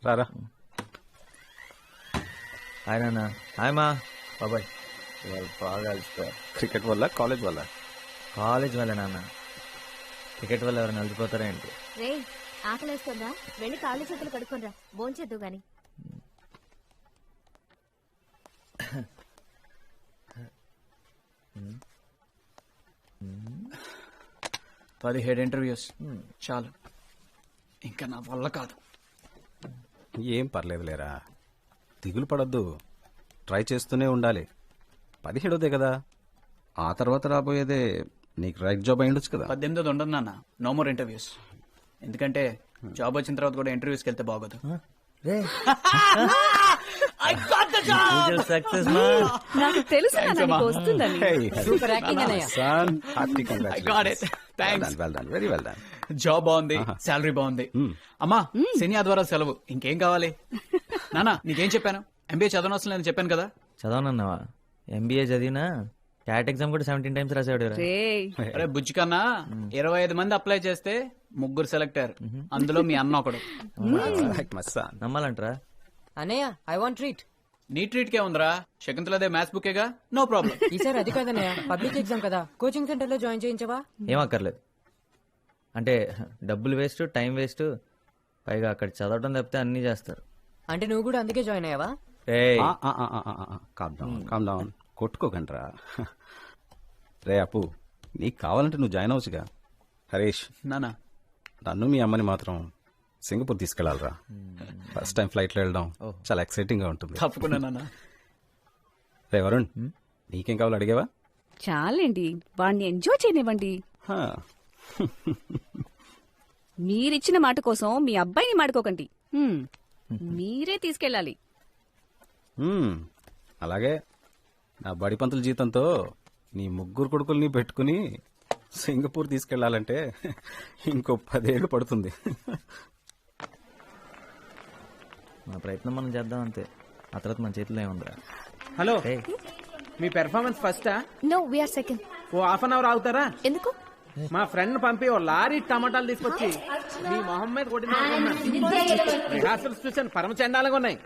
రారా. హాయ్ నాన్న. హాయ్ మా బాబాయ్. బాగా అలసిపోయారు. క్రికెట్ వల్ల కాలేజ్ వల్ల? కాలేజ్ వల్ల నాన్న. క్రికెట్ వల్ల ఎవరైనా అలసిపోతారా ఏంటి? రే ఆకలేస్తుందా? వెళ్ళి కాళ్ళు చేతులు కడుక్కోనరా, భోంచేద్దు గాని. 17 ఇంటర్వ్యూస్ చాలు, ఇంకా నా వల్ల కాదు. ఏం పర్లేదులేరా, దిగులు పడద్దు, ట్రై చేస్తూనే ఉండాలి. 17దే కదా, ఆ తర్వాత రాబోయేదే నీకు రైట్ జాబ్ అయి ఉండొచ్చు కదా. 18 ఉండదు నాన్న, నో మోర్ ఇంటర్వ్యూస్. ఎందుకంటే జాబ్ వచ్చిన తర్వాత కూడా ఇంటర్వ్యూస్కి వెళ్తే బాగోదు. సక్సెస్ మా. నాకు తెలుసు వస్తుందని. Very well done. జాబ్ బాగుంది, శాలరీ బాగుంది. అమ్మా శని ఆదివారం సెలవు, ఇంకేం కావాలి? నానా నీకేం చెప్పాను? ఎంబీఏ చదవనవసరం లేదని చెప్పాను కదా. చదవనన్నావా? ఎంబీఏ చదివినా క్యాట్ ఎగ్జామ్ కూడా 17 times రాసాడు. అరే బుజ్జి కన్నా 25 మంది అప్లై చేస్తే 3 సెలెక్ట్ అయ్యారు, అందులో మీ అన్న ఒకడు. నమ్మాలంటరా? అన్నయ్య ఐ వాంట్ ట్రీట్. నీ ట్రీట్ కే ఉందిరా, శకుంతలదే మ్యాథ్స్ బుకేగా, నో ప్రాబ్లం. ఈసారి అది కాదన్నయ్య, పబ్లిక్ ఎగ్జామ్ కదా, కోచింగ్ సెంటర్ లో జాయిన్ చేయించవా? ఏం అక్కర్లేదు. అంటే డబ్బులు వేస్ట్, టైం వేస్ట్, పైగా అక్కడ చదవటం తప్పితే అన్ని చేస్తారు. అంటే నువ్వు కూడా అందుకే జాయిన్ అయ్యావా? Calm down, కొట్టుకోకండ్రా. రే అప్పు, నీకు కావాలంటే నువ్వు జాయిన్ అవచ్చుగా. హరీష్ నానా, నన్ను మీ అమ్మని మాత్రం సింగపూర్ తీసుకెళ్లాలరా. ఫస్ట్ టైం ఫ్లైట్ లో వెళ్ళడం చాలా ఎక్సైటింగ్ గా ఉంటుంది. తప్పకుండా నాన్న. రే వరుణ్, నీకేం కావాలో అడిగావా? చాలండి, వాడిని ఎంజాయ్ చేయనివ్వండి. మీరిచ్చిన మాట కోసం మీ అబ్బాయిని మాడుకోకండి. మీరే తీసుకెళ్ళాలి. అలాగే, నా బడి పంతుల జీతంతో నీ 3 కొడుకుల్ని పెట్టుకుని సింగపూర్ తీసుకెళ్లాలంటే ఇంకో 10 ఏళ్ళు పడుతుంది. మన ప్రయత్నం మనం చేద్దాం అంతే, ఆ తర్వాత మన చేతిలో ఏముందిరా. హలో, మీ పెర్ఫార్మెన్స్ ఫస్టా? No, we are second. Oh half an hour ఆగుతారా? ఎందుకు? మా ఫ్రెండ్ పంపి ఓ లారీ టమాటాలు తీసుకొచ్చి మీ మొహం మీద కొట్టిన. రిహార్సల్స్ చూసాను, పరమ చండాలంగా ఉన్నాయి.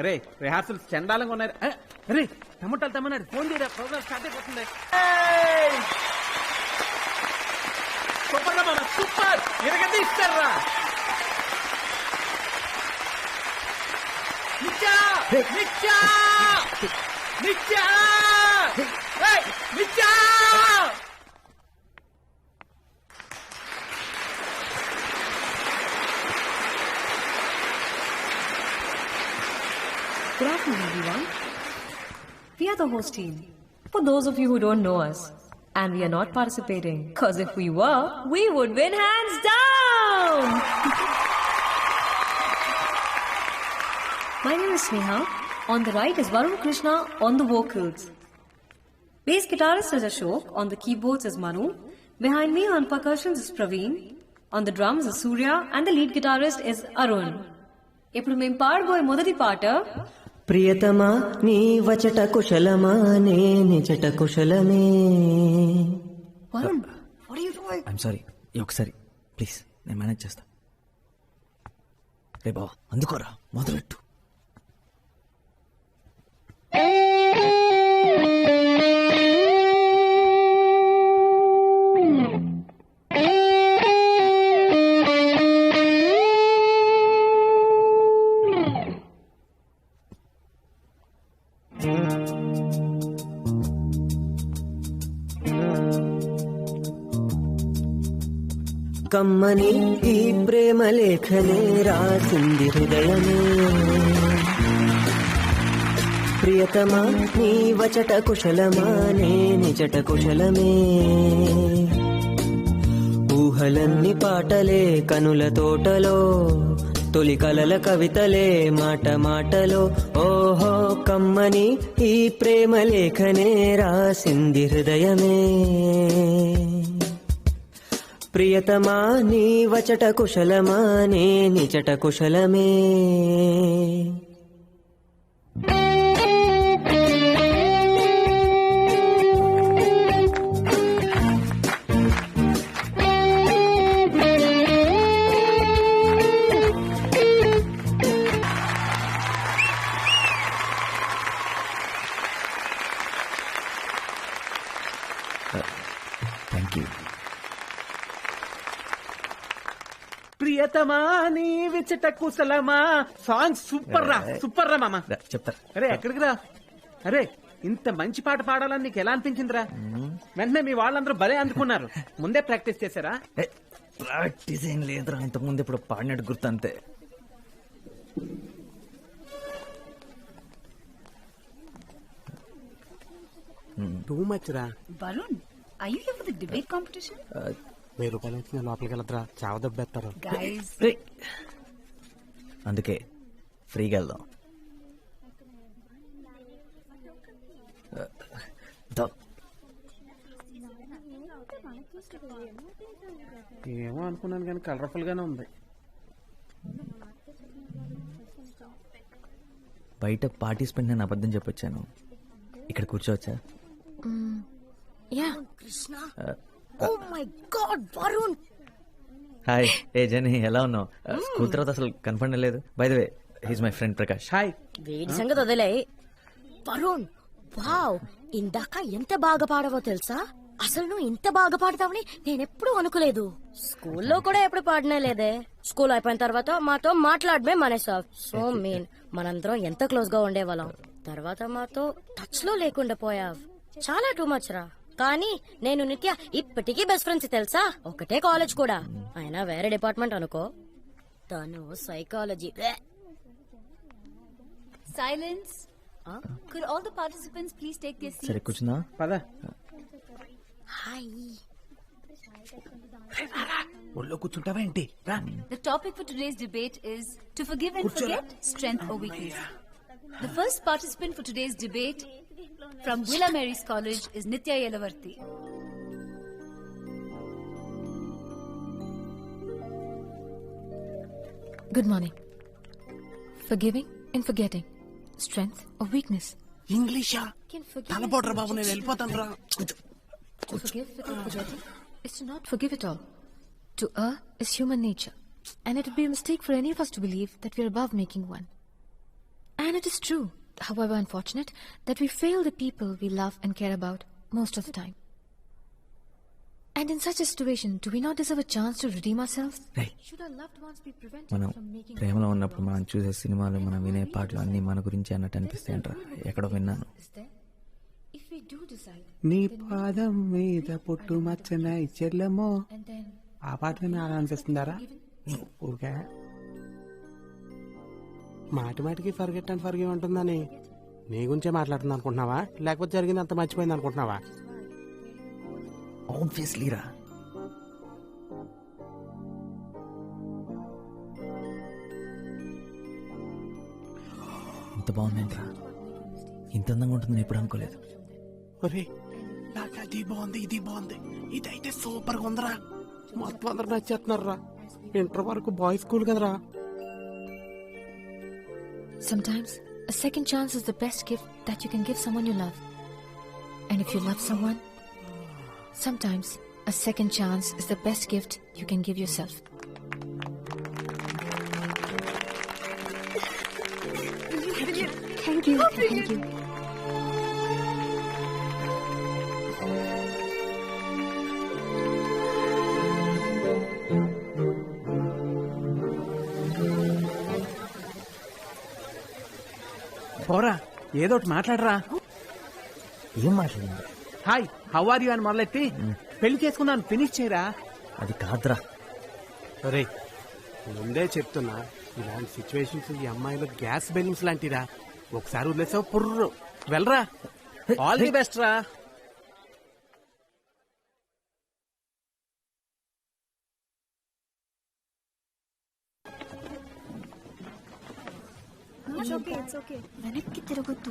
అరే రిహార్సల్స్ చండాలంగా ఉన్నాయి. అరే టమాటాలు తెమ్మన్నాడు, ఫోన్ చేయరా, ప్రోగ్రామ్ స్టార్ట్ అయిపోతుంది. సూపర్ రా, సూపర్, ఇరగది ఇస్తారా. నిత్యా నిత్యా నిత్యా నిత్యా. Good afternoon, everyone. We are the host team. For those of you who don't know us, and we are not participating, because if we were, we would win hands down! My name is Sneha. On the right is Varun Krishna on the vocals. Bass guitarist is Ashok. On the keyboards is Manu. Behind me on percussions is Praveen. On the drums is Surya. And the lead guitarist is Arun. ఇప్పుడు మేము పాడబోయే మొదటి పాట, ప్రియతమా నీ వచట కుశలమా నే నిజట కుశలమే. Varun, what are you doing? I'm sorry, ఒకసారి ప్లీజ్, నేను మేనేజ్ చేస్తా. రే బావా, అందుకోరా, మొదలెట్టు. కమ్మని ఈ ప్రేమ లేఖనే రాసింది హృదయమే. ప్రియతమా నీ వచట కుశలమా నే నిజట కుశలమే. ఊహలన్నీ పాటలే కనుల తోటలో, తొలి కలల కవితలే మాట మాటలో. ఓహో కమ్మని ఈ ప్రేమ లేఖనే రాసింది హృదయమే. ప్రియతమా నీ వచట కుశలమా నే నిజట కుశలమే. Thank you. ప్రియతమా నీ విచట కుశలమా సాంగ్ సూపర్ రా మామ. చెప్తారు. అరే ఎక్కడికి రా. అరే ఇంత మంచి పాట పాడాలని నీకు ఎలా అనిపించిందిరా? వెంటనే మీ వాళ్ళందరూ భలే అందుకున్నారు. ముందే ప్రాక్టీస్ చేశారా? ప్రాక్టీస్ ఏం లేదురా, ఇంతకుముందు ఇప్పుడు పాడినట్టు గుర్తు అంతే. టూ మచ్ రా. Varun, are you here for the debate competition? 1000 రూపాయలు వచ్చిన లోపలికి వెళ్ళదురా, చావ దెబ్బేస్తారు. Guys, అందుకే ఫ్రీగా వెళ్దాం. దా. ఏమో అనుకున్నాను కానీ కలర్ఫుల్ గానే ఉంది. బయట పార్టిసిపెంట్ నేను అబద్ధం చెప్పొచ్చాను. ఇక్కడ కూర్చోవచ్చా? oh my God, Varun. Hi. ఏ జని, ఎలా ఉన్నావు? స్కూల్ తర్వాత అసలు కన్ఫర్మ్ లేదు. By the way, he's my friend Prakash. Hi. వీడి సంగతి వదిలే. వరుణ్, వావ్, ఇందాక ఎంత బాగా పాడవో తెలుసా? అసలు నువ్వు ఇంత బాగా పాడతావని నేనెప్పుడు అనుకోలేదు. స్కూల్లో కూడా ఎప్పుడు పాడనే లేదే. స్కూల్ అయిపోయిన తర్వాత మాతో మాట్లాడమే మానేసావ్. సో మీన్, మనందరం ఎంత క్లోజ్ గా ఉండేవాళ్ళం. తర్వాత మాతో టచ్ లో లేకుండా పోయావ్. చాలా టూ మచ్ రా. కానీ నేను నిత్య ఇప్పటికీ బెస్ట్ ఫ్రెండ్స్ తెలుసా. ఒకటే కాలేజ్ కూడా, అయినా వేరే డిపార్ట్మెంట్ అనుకో. తను psychology. Silence. Could all the participants please take their seats? సరే కూర్చున్నా. పద. హాయ్. ఒళ్ళో కూర్చుంటావా ఏంటి? రా. The topic for today's debate is to forgive and forget, strength or weakness. The first participant for today's debate from Villa Mary's College is Nitya Yelavarthi. Good morning. Forgiving and forgetting, strength or weakness. ఇంగ్లీషా? తలపోట్రా బాబు, నేను వెళ్ళిపోతాను రా. To forgive without forgetting is to not forgive at all. To err is human nature, and it would be a mistake for any of us to believe that we are above making one. And it is true, however unfortunate, that we fail the people we love and care about most of the time. And in such a situation, do we not deserve a chance to redeem ourselves? Should our loved ones be prevented మనం from making ప్రేమలో ఉన్నప్పుడు మనం చూసే సినిమాలు, మనం వినే పాటలు అన్ని మన గురించి అన్నట్టు అనిపిస్తాయంట్రా. ఎక్కడో విన్నాను. is there? If we do decide, నీ పాదం మీద పుట్టు మచ్చన చెల్లెమో, and then ఆ పాట విని అలా అనిపిస్తుందారా? ఊరికే మాటి మాటికి ఫర్గెట్ అండ్ ఫర్గివ్ ఉంటుందని నీ గురించే మాట్లాడుతుంది అనుకుంటున్నావా, లేకపోతే జరిగింది అంత మర్చిపోయింది అనుకుంటున్నావా? ఆబ్వియస్లీ రా. ఇంత బాగుందేంట్రా, ఇంత అందంగా ఉంటుందని ఎప్పుడు అనుకోలేదు. ఒరే, నాకు అది బాగుంది, ఇది బాగుంది, ఇదైతే సూపర్ గా ఉందిరా, మొత్తం అందరు నచ్చేస్తున్నారు రా. ఇంటర్ వరకు బాయ్స్ స్కూల్ కదరా. sometimes a second chance is the best gift that you can give someone you love. And if you love someone, sometimes a second chance is the best gift you can give yourself. Thank you. Thank you. పోరా, ఏదో ఒకటి మాట్లాడరా. ఏం మాట్లాడింది? Hi, how are you అని మొదలెట్టి పెళ్లి చేసుకున్నాను ఫినిష్ చేయరా. అది కాదురా. ఒరే, ముందే చెప్తున్నా, ఇలాంటి సిచ్యువేషన్స్ ఈ అమ్మాయిలు గ్యాస్ బెలూన్స్ లాంటిరా. ఒకసారి వదిలేసావు పుర్రు. వెళ్ళరా. ఆల్ ది బెస్ట్ రా. వెనక్కి తిరగొద్దు.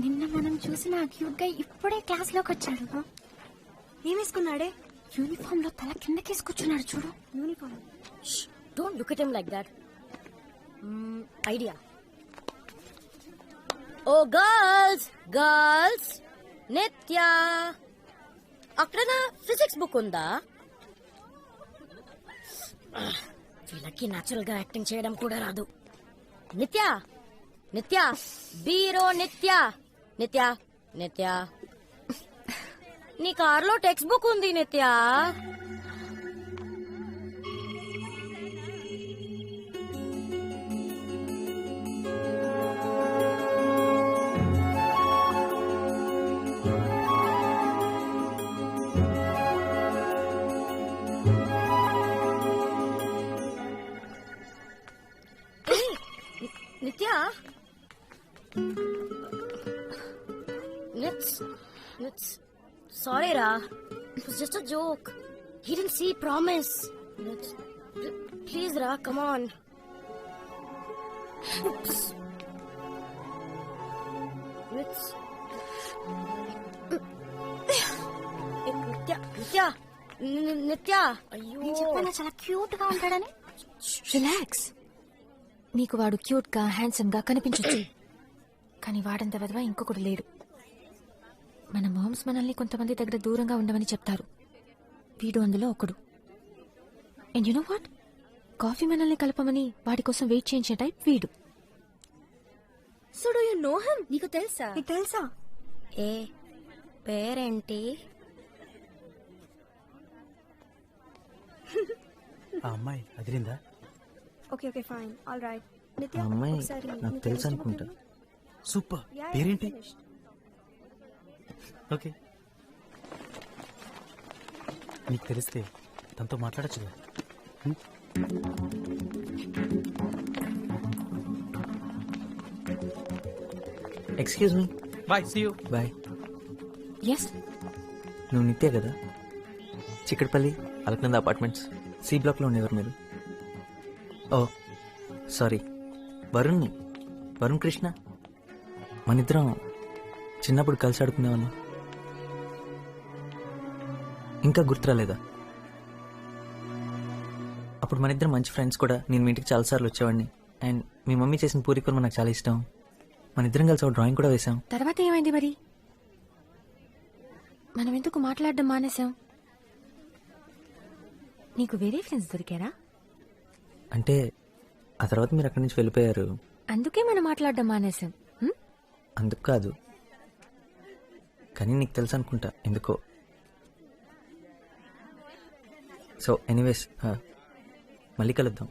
నిన్న మనం చూసిన క్యూట్ గా ఇప్పుడే క్లాస్ లోకి వచ్చాడు. ఏమేసుకున్నాడే? యూనిఫామ్ లో తల కిందకేసుకొచ్చున్నాడు చూడు. Uniform. Don't look at him like that. Idea. Oh girls, girls, Nitya, అక్కడ నా ఫిజిక్స్ బుక్ ఉందా? వీళ్ళకి న్యాచురల్ గా యాక్టింగ్ చేయడం కూడా రాదు. నిత్య, నిత్య, బీరో నిత్య, నిత్య, నిత్య, నీ కార్లో టెక్స్ట్ బుక్ ఉంది నిత్య. నిత్య, sorry ra, it was just a joke. He didn't see, promise. Please ra, come on. Oops. నిత్య అయ్యో, నేను చెప్పాను చాలా క్యూట్ గా ఉంటాడని. రిలాక్స్. నీకు వాడు క్యూట్ గా హ్యాండ్సమ్ గా కనిపించొచ్చు, కానీ వాడంత విధవ ఇంకొకడు లేడు. మన మామ్స్ మనల్ని కొంతమంది దగ్గర దూరంగా ఉండమని చెప్తారు, వీడు అందులో ఒకడు. And you know what, coffee మనల్ని కలపమని వాడి కోసం వెయిట్ చేయించే టైప్ వీడు. So do you know him? నీకు తెలుసా? నీకు తెలుసా? ఏ పేరేంటి? ఆ అమ్మాయి అదిరిందా? Okay okay fine all right. ఆ అమ్మాయి నాకు తెలుసు అనుకుంటా. సూపర్. పేరేంటి? ఓకే, నీకు తెలిస్తే తనతో మాట్లాడచ్చు. Excuse me. Bye, see you. Bye. Yes, నువ్వు నిత్య కదా? చిక్కడపల్లి అలకనంద అపార్ట్మెంట్స్ సి బ్లాక్లో ఉండేవారు మీరు? ఓ సారీ, వరుణ్ని. వరుణ్ కృష్ణ. మనిద్దరం చిన్నప్పుడు కలిసి ఆడుకునేవాళ్ళం. ఇంకా గుర్తురాలేదా? అప్పుడు మనిద్దరం మంచి ఫ్రెండ్స్ కూడా. నేను మీ ఇంటికి చాలాసార్లు వచ్చేవాడిని. అండ్ మీ మమ్మీ చేసిన పూరి కూర నాకు చాలా ఇష్టం. మనిద్దరం కలిసి ఒక డ్రాయింగ్ కూడా వేసాం. తర్వాత ఏమైంది మరి? మనం ఎందుకు మాట్లాడడం మానేశాం? నీకు వేరే ఫ్రెండ్స్ దొరికారా? అంటే ఆ తర్వాత మీరు అక్కడి నుంచి వెళ్ళిపోయారు. అందుకే మనం మాట్లాడడం మానేశాం. అందుకు కాదు, కానీ నీకు తెలుసు అనుకుంటా ఎందుకో. సో ఎనీవేస్, మళ్ళీ కలుద్దాం.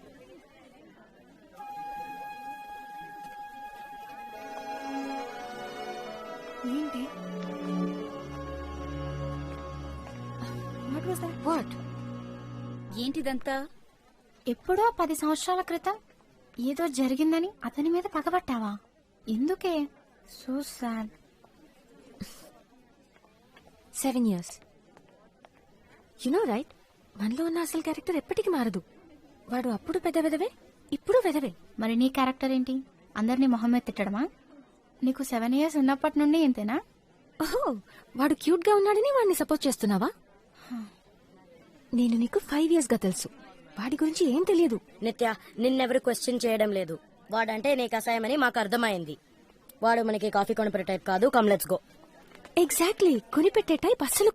ఏంటి? వాట్? ఏంటిదంతా? ఎప్పుడో 10 సంవత్సరాల క్రితం ఏదో జరిగిందని అతని మీద పగబట్టావా? ఎందుకే? So sad. 7 years. You know right, మనలో ఉన్న అసలు క్యారెక్టర్ ఎప్పటికీ మారదు. వాడు అప్పుడు పెద్ద వెదవే, ఇప్పుడు వెదవే. మరి నీ క్యారెక్టర్ ఏంటి? అందరినీ మొహం మీద తిట్టడమా? నీకు 7 years ఉన్నప్పటి నుండి ఇంతేనా? ఓహో, వాడు క్యూట్ గా ఉన్నాడని వాడిని సపోర్ట్ చేస్తున్నావా? నేను నీకు 5 years గా తెలుసు. వాడి గురించి ఏం తెలియదు. నిత్య, నిన్నెవరు క్వశ్చన్ చేయడం లేదు. వాడంటే నీకు అసహ్యమని మాకు అర్థమైంది. వాడు మనకి కాఫీ కొనిపెట్టే టైప్ కాదు. Come let's go. ఎగ్జాక్ట్లీ, కొనిపెట్టే టైప్ అస్సలు